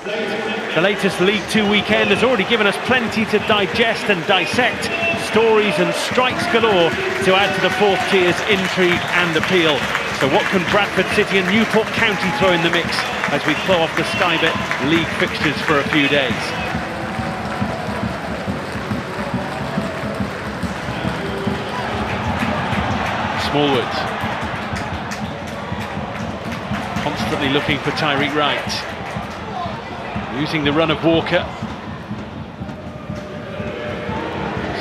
The latest League Two weekend has already given us plenty to digest and dissect, stories and strikes galore to add to the fourth tier's intrigue and appeal. So what can Bradford City and Newport County throw in the mix as we claw off the Sky Bet league fixtures for a few days? Smallwood. Constantly looking for Tyreek Wright. Using the run of Walker.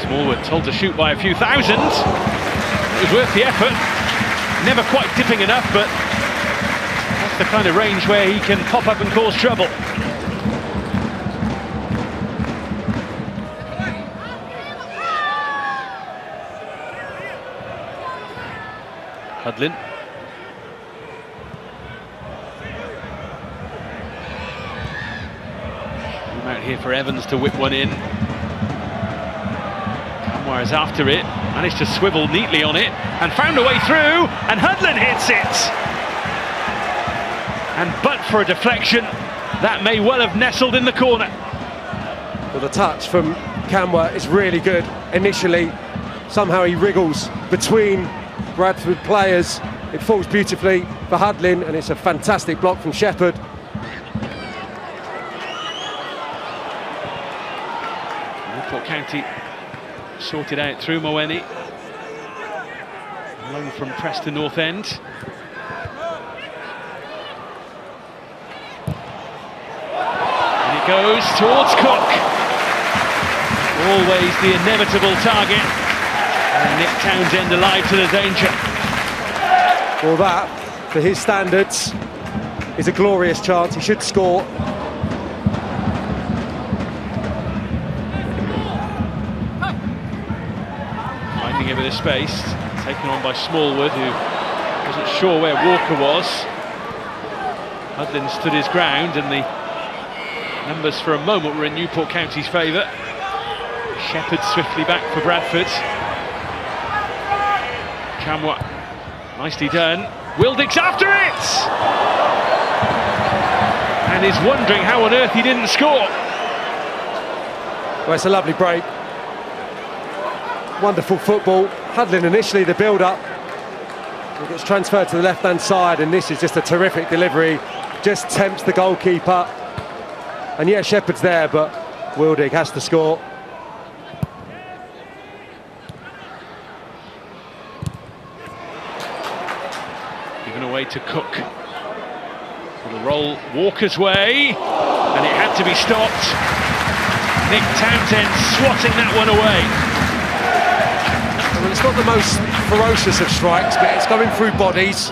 Smallwood told to shoot by a few thousand. It was worth the effort. Never quite dipping enough, but that's the kind of range where he can pop up and cause trouble. Hudlin. Out here for Evans to whip one in. Kamwa is after it, managed to swivel neatly on it and found a way through, and Hudlin hits it. And but for a deflection, that may well have nestled in the corner. Well, the touch from Kamwa is really good initially. Somehow he wriggles between Bradford players. It falls beautifully for Hudlin, and it's a fantastic block from Shepherd. Newport County sorted out through Moeni. Loan from Preston North End. And it goes towards Cook. Always the inevitable target. And Nick Townsend alive to the danger. Well, that, for his standards, is a glorious chance. He should score. Finding a bit of space, taken on by Smallwood, who wasn't sure where Walker was. Hudlin stood his ground, and the numbers for a moment were in Newport County's favour. Shepherd swiftly back for Bradford. Kamwa, nicely done. Wildick's after it! And is wondering how on earth he didn't score. Well, it's a lovely break. Wonderful football. Hudlin initially the build-up. It gets transferred to the left-hand side, and this is just a terrific delivery. Just tempts the goalkeeper. And yeah, Shepherd's there, but Wildick has to score. Given away to Cook. The roll Walker's way, and it had to be stopped. Nick Townsend swatting that one away. Well, it's not the most ferocious of strikes, but it's going through bodies.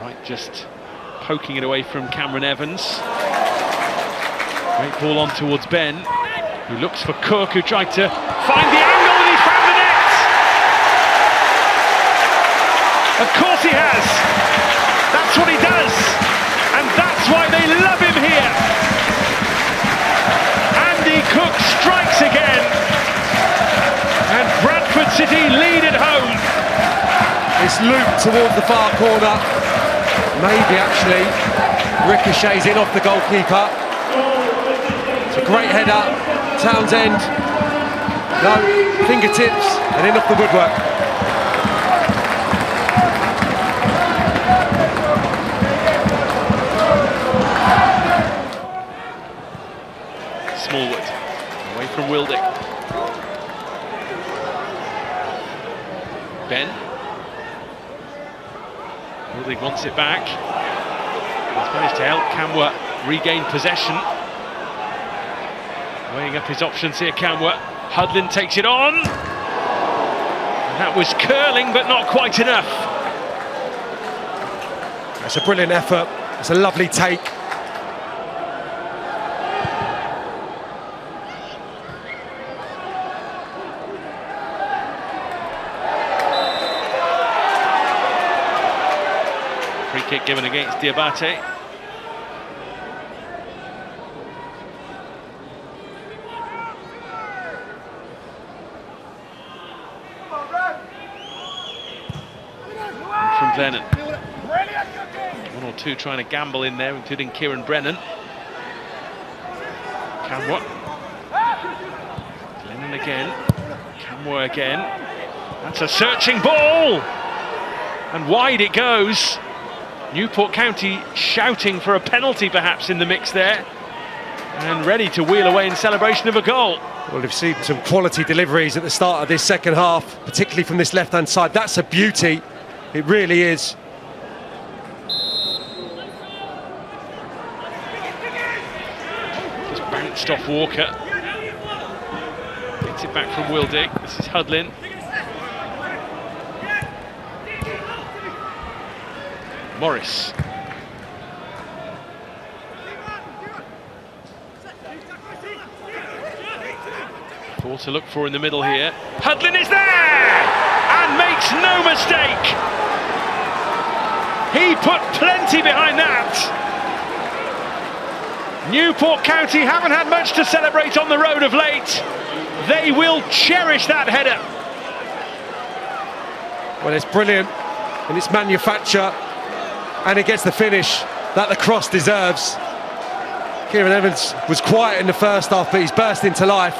Right, just poking it away from Cameron Evans. Great ball on towards Ben, who looks for Cook, who tried to find the angle, and he's found the net! Of course he has! That's what he does! And that's why they love him here! Andy Cook strikes again! And Bradford City lead at home! It's looped towards the far corner. Maybe actually ricochets in off the goalkeeper. It's a great header. Townsend, no, fingertips, and in off the woodwork. Smallwood, away from Wildick. Ben. Wildick wants it back. He's managed to help Kamwa regain possession. Weighing up his options here, Kamwa. Hudlin takes it on. And that was curling, but not quite enough. It's a brilliant effort. It's a lovely take. Free kick given against Diabate. Lennon. One or two trying to gamble in there, including Kieran Brennan. Camwa. Lennon again. Camwa again. That's a searching ball! And wide it goes. Newport County shouting for a penalty perhaps in the mix there. And ready to wheel away in celebration of a goal. Well, we've seen some quality deliveries at the start of this second half, particularly from this left-hand side. That's a beauty. It really is. Just bounced off Walker. Gets it back from Wildig. This is Hudlin. Morris. Four to look for in the middle here. Hudlin is there! And makes no mistake! He put plenty behind that! Newport County haven't had much to celebrate on the road of late. They will cherish that header. Well, it's brilliant in its manufacture, and it gets the finish that the cross deserves. Kieran Evans was quiet in the first half, but he's burst into life.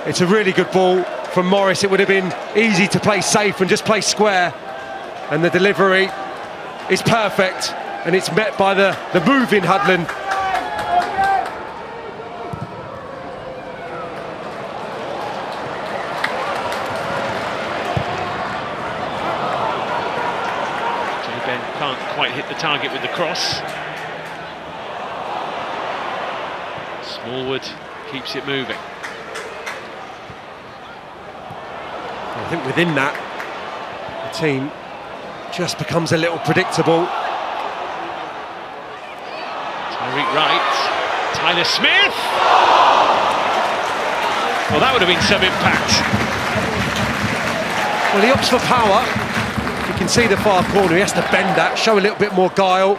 It's a really good ball from Morris. It would have been easy to play safe and just play square, and the delivery is perfect, and it's met by the move in Hudlin. Can't quite hit the target with the cross. Smallwood keeps it moving. I think within that, the team just becomes a little predictable. Tyreek Wright, Tyler Smith. Well, that would have been some impact. Well, he opts for power. You can see the far corner, he has to bend that, show a little bit more guile.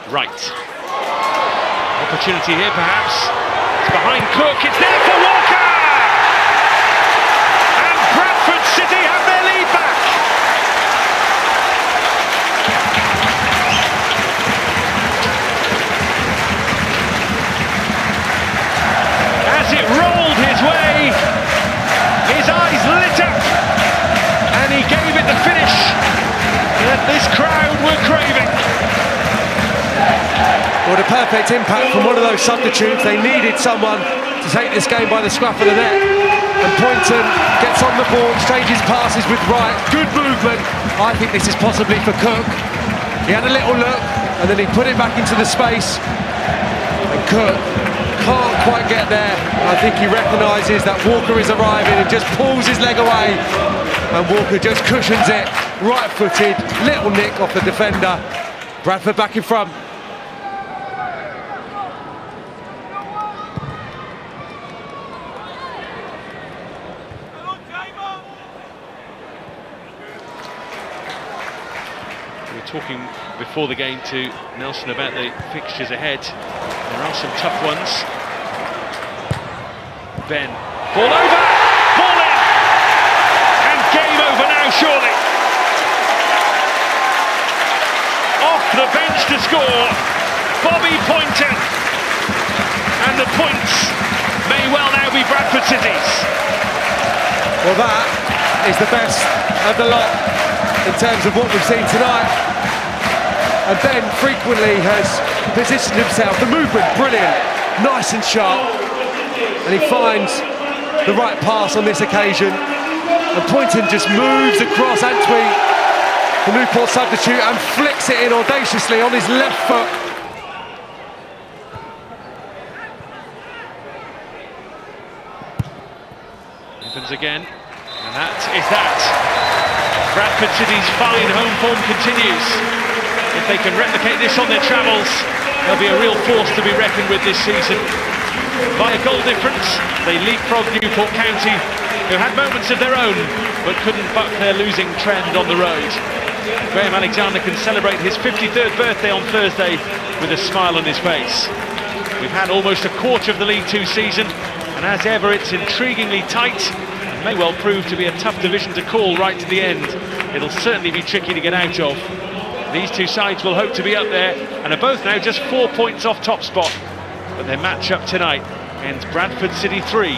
Right. Opportunity here perhaps. It's behind Cook, it's there for Walker! And Bradford City have their lead back! As it rolled his way, his eyes lit up, and he gave it the finish that this crowd were craving. Well, the perfect impact from one of those substitutes. They needed someone to take this game by the scruff of the neck, and Poynton gets on the ball, exchanges passes with Wright. Good movement. I think this is possibly for Cook. He had a little look, and then he put it back into the space, and Cook can't quite get there. I think he recognises that Walker is arriving and just pulls his leg away, and Walker just cushions it, right-footed, little nick off the defender. Bradford back in front. We were talking before the game to Nelson about the fixtures ahead. There are some tough ones. Ben, ball over, ball in, and game over now surely. Off the bench to score, Bobby Poynton, and the points may well now be Bradford City's. Well, that is the best of the lot in terms of what we've seen tonight. And Ben frequently has positioned himself, the movement brilliant, nice and sharp, and he finds the right pass on this occasion, and Poynton just moves across Antwi, the Newport substitute, and flicks it in audaciously on his left foot. Evans again, and that is that. Bradford City's fine home form continues. If they can replicate this on their travels, they'll be a real force to be reckoned with this season. By a goal difference, they leapfrogged Newport County, who had moments of their own, but couldn't buck their losing trend on the road. Graham Alexander can celebrate his 53rd birthday on Thursday with a smile on his face. We've had almost a quarter of the League Two season, and as ever it's intriguingly tight and may well prove to be a tough division to call right to the end. It'll certainly be tricky to get out of. These two sides will hope to be up there and are both now just 4 points off top spot, but their match up tonight ends Bradford City 3,